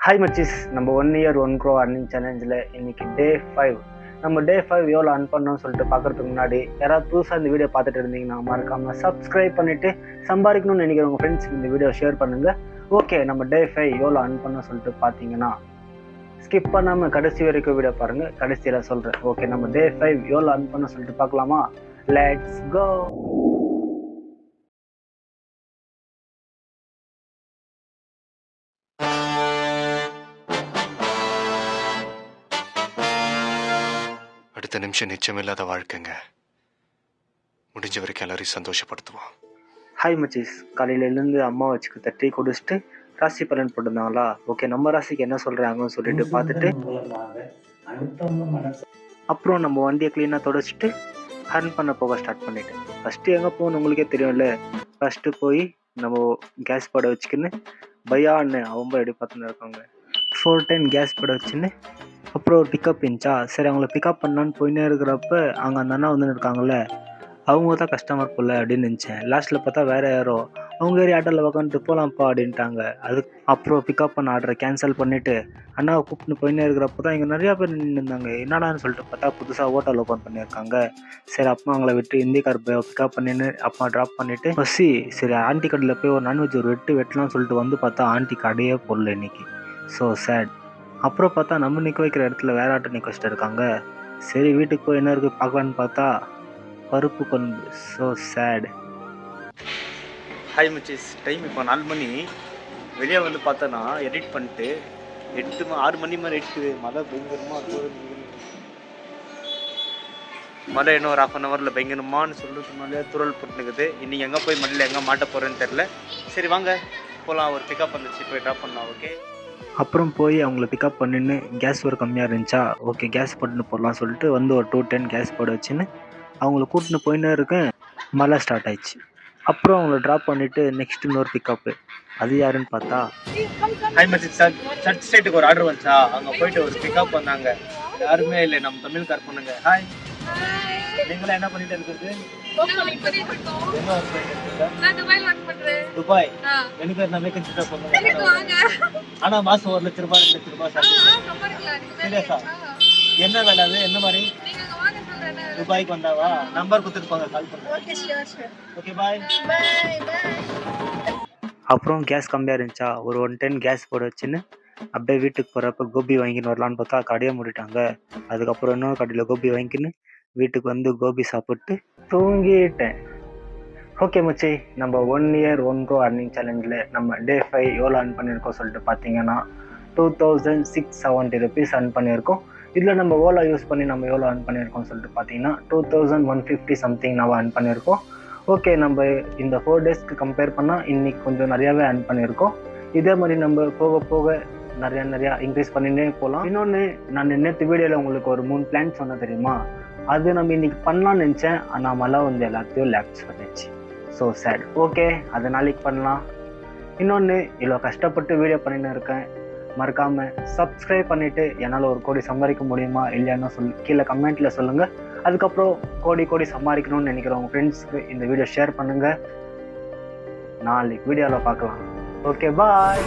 Hi மச்சிஸ், நம்ம 1 year 1 crore earning சேலஞ்சில் இன்னைக்கு டே 5. நம்ம டே 5 எவ்வளோ அர்ன் பண்ணோம்னு சொல்லிட்டு பார்க்கறதுக்கு முன்னாடி யாராவது புதுசாக இந்த வீடியோ பார்த்துட்டு இருந்தீங்கன்னா மறக்காமல் சப்ஸ்கிரைப் பண்ணிவிட்டு சம்பாதிக்கணும்னு நினைக்கிற உங்கள் ஃப்ரெண்ட்ஸ்க்கு இந்த வீடியோ ஷேர் பண்ணுங்கள். ஓகே, நம்ம டே 5 எவ்வளோ அர்ன் பண்ணோம்னு சொல்லிட்டு பார்த்தீங்கன்னா ஸ்கிப் பண்ணாமல் கடைசி வரைக்கும் வீடியோ பாருங்கள், கடைசியில் சொல்கிறேன். ஓகே, நம்ம டே 5 எவ்வளோ அர்ன் பண்ணோம்னு சொல்லிட்டு பார்க்கலாமா? Let's go. அடுத்த நிமிஷம் நிச்சயமில்லாத வாழ்க்கைங்க. முடிஞ்ச வரைக்கும் எல்லாரையும் சந்தோஷப்படுத்துவோம். ஹாய் மச்சிஸ், காலையிலேருந்து அம்மா வச்சுக்கிட்ட டீ குடிச்சிட்டு ராசி பலன் போட்டிருந்தாங்களா? ஓகே, நம்ம ராசிக்கு என்ன சொல்கிறாங்கன்னு சொல்லிட்டு பார்த்துட்டு அப்புறம் நம்ம வண்டியை க்ளீனாக தொடச்சிட்டு ஹர்ன் பண்ண போக ஸ்டார்ட் பண்ணிட்டேன். ஃபஸ்ட்டு எங்கே போகணும் உங்களுக்கே தெரியும்ல. ஃபஸ்ட்டு போய் நம்ம கேஸ் படை வச்சுக்கின்னு பையான்னு அவங்க எப்படி பார்த்துன்னு இருக்காங்க. 4 டைம் கேஸ் படை வச்சுன்னு அப்புறம் ஒரு பிக்கப் இருந்துச்சா, சரி அவங்கள பிக்கப் பண்ணலான்னு போயின்னே இருக்கிறப்ப அங்கே அந்த அண்ணா வந்துன்னு இருக்காங்கல்ல, அவங்க தான் கஸ்டமர் போல அப்படின்னு நினச்சேன். லாஸ்ட்டில் பார்த்தா வேறு யாரோ அவங்க ஏறி ஆட்டோவில் உக்காந்துட்டு போகலாம்ப்பா அப்படின்ட்டாங்க. அப்புறம் பிக்கப் பண்ண ஆர்டரை கேன்சல் பண்ணிவிட்டு அண்ணாவை கூப்பிட்டு போயின்னே இருக்கிறப்போ தான் இங்கே நிறையா பேர் நின்று இருந்தாங்க. என்னடான்னு சொல்லிட்டு பார்த்தா புதுசாக ஹோட்டல் ஓப்பன் பண்ணியிருக்காங்க. சரி அப்பா அவங்கள விட்டு இந்திக்கார் பிக்கப் பண்ணின்னு அப்பா ட்ராப் பண்ணிவிட்டு பஸ்ஸி சரி ஆண்டி கடையில் போய் ஒரு நான்வெஜ் ஒரு வெட்டலாம்னு சொல்லிட்டு வந்து பார்த்தா ஆண்டி கடையே போடல இன்னைக்கு. So sad. அப்புறம் பார்த்தா நம்ம நிற்க வைக்கிற இடத்துல வேற ஆட்டோ நிற்க வச்சுட்டு இருக்காங்க. சரி வீட்டுக்கு போய் என்ன இருக்குது பார்க்கலான்னு பார்த்தா பருப்பு கொண்டு. So sad. ஹாய் மச்சிஸ், டைம் இப்போ 4 மணி. வெளியே வந்து பார்த்தோன்னா எடிட் பண்ணிட்டு 6 மணி மாதிரி எடுக்குது. மழை பயங்கரமாக மழை இன்னும் ஒரு 1/2 ஹவரில் பயங்கரமானு சொல்கிறதுனாலே துரல் போட்டுனுக்குது. இன்றைக்கி எங்கே போய் மழையில் எங்கே மாட்ட போகிறேன்னு தெரில. சரி வாங்க போகலாம், ஒரு பிக்கப் வந்துச்சு, போய் ட்ராப் பண்ணலாம். ஓகே, அப்புறம் போய் அவங்கள பிக்கப் பண்ணின்னு கேஸ் ஒரு கம்மியாக இருந்துச்சா, ஓகே கேஸ் போட்டுன்னு போடலாம் சொல்லிட்டு வந்து ஒரு 210 கேஸ் போட வச்சுன்னு அவங்கள கூட்டின்னு போயின்னே இருக்கேன். மழை ஸ்டார்ட் ஆயிடுச்சு. அப்புறம் அவங்கள ட்ராப் பண்ணிவிட்டு நெக்ஸ்ட் இன்னொரு பிக்கப்பு. அது யாருன்னு பார்த்தா ஹாய் மச்சிஸ், சர்ச் ஸ்ட்ரீட்டுக்கு ஒரு ஆர்டர் வந்துச்சா, அங்கே போயிட்டு ஒரு பிக்கப் வந்தாங்க. யாருமே இல்லை, நம்ம தமிழ்கார் பொண்ணுங்க. ஹாய், நீங்களாம் என்ன பண்ணிட்டு இருக்குது? துபாய். எனக்கு நான் வேகன்சி பண்ணுங்க. ஆனா மாசம் 1 லட்ச ரூபாய் 2 லட்ச ரூபாய். சீரியஸா? என்ன வேலை அது? என்ன மாதிரி? துபாய்க்கு வந்தாவா? நம்பர் கொடுத்துருப்பாங்க, கால் பண்ணுங்க. Okay bye. அப்புறம் கேஸ் கம்மியாக இருந்துச்சா, ஒரு 110 கேஸ் போட வச்சுன்னு அப்படியே வீட்டுக்கு போகிறப்ப கோபி வாங்கின்னு வரலான்னு பார்த்தா கடையை மூடிட்டாங்க. அதுக்கப்புறம் இன்னொரு கடையில் கோபி வாங்கிக்கின்னு வீட்டுக்கு வந்து கோபி சாப்பிட்டு தூங்கிட்டேன். ஓகே மச்சி, நம்ம 1 இயர் 1 crore அர்னிங் சேலஞ்சில் நம்ம டே 5 எவ்வளோ அர்ன் பண்ணியிருக்கோம் சொல்லிட்டு பார்த்தீங்கன்னா 2670 rupees அர்ன் பண்ணியிருக்கோம். இதில் நம்ம ஓலா யூஸ் பண்ணி நம்ம எவ்வளோ அர்ன் பண்ணியிருக்கோம் சொல்லிட்டு பார்த்தீங்கன்னா 2150 சம்திங் நம்ம அர்ன் பண்ணியிருக்கோம். ஓகே, நம்ம இந்த 4 டேஸ்க்கு கம்பேர் பண்ணால் இன்றைக்கி கொஞ்சம் நிறையாவே அர்ன் பண்ணியிருக்கோம். இதே மாதிரி நம்ம போக போக நிறையா இன்க்ரீஸ் பண்ணினே போகலாம். இன்னொன்று, நான் நேற்று வீடியோவில் உங்களுக்கு ஒரு 3 பிளான் சொன்ன தெரியுமா, அது நம்ம இன்றைக்கி பண்ணலான்னு நினச்சேன். ஆனால் மழை வந்து எல்லாத்தையும் லேப்ஸ் பண்ணிடுச்சு. So sad. ஓகே, அது நாளைக்கு பண்ணலாம். இன்னொன்று, இவ்வளோ கஷ்டப்பட்டு வீடியோ பண்ணின்னு இருக்கேன், மறக்காமல் சப்ஸ்கிரைப் பண்ணிவிட்டு என்னால் 1 கோடி சம்பாதிக்க முடியுமா இல்லையான்னு கீழே கமெண்ட்டில் சொல்லுங்கள். அதுக்கப்புறம் கோடி சம்பாதிக்கணும்னு நினைக்கிறவங்க ஃப்ரெண்ட்ஸுக்கு இந்த வீடியோ ஷேர் பண்ணுங்கள். நாளைக்கு வீடியோவில் பார்க்கலாம். Okay bye.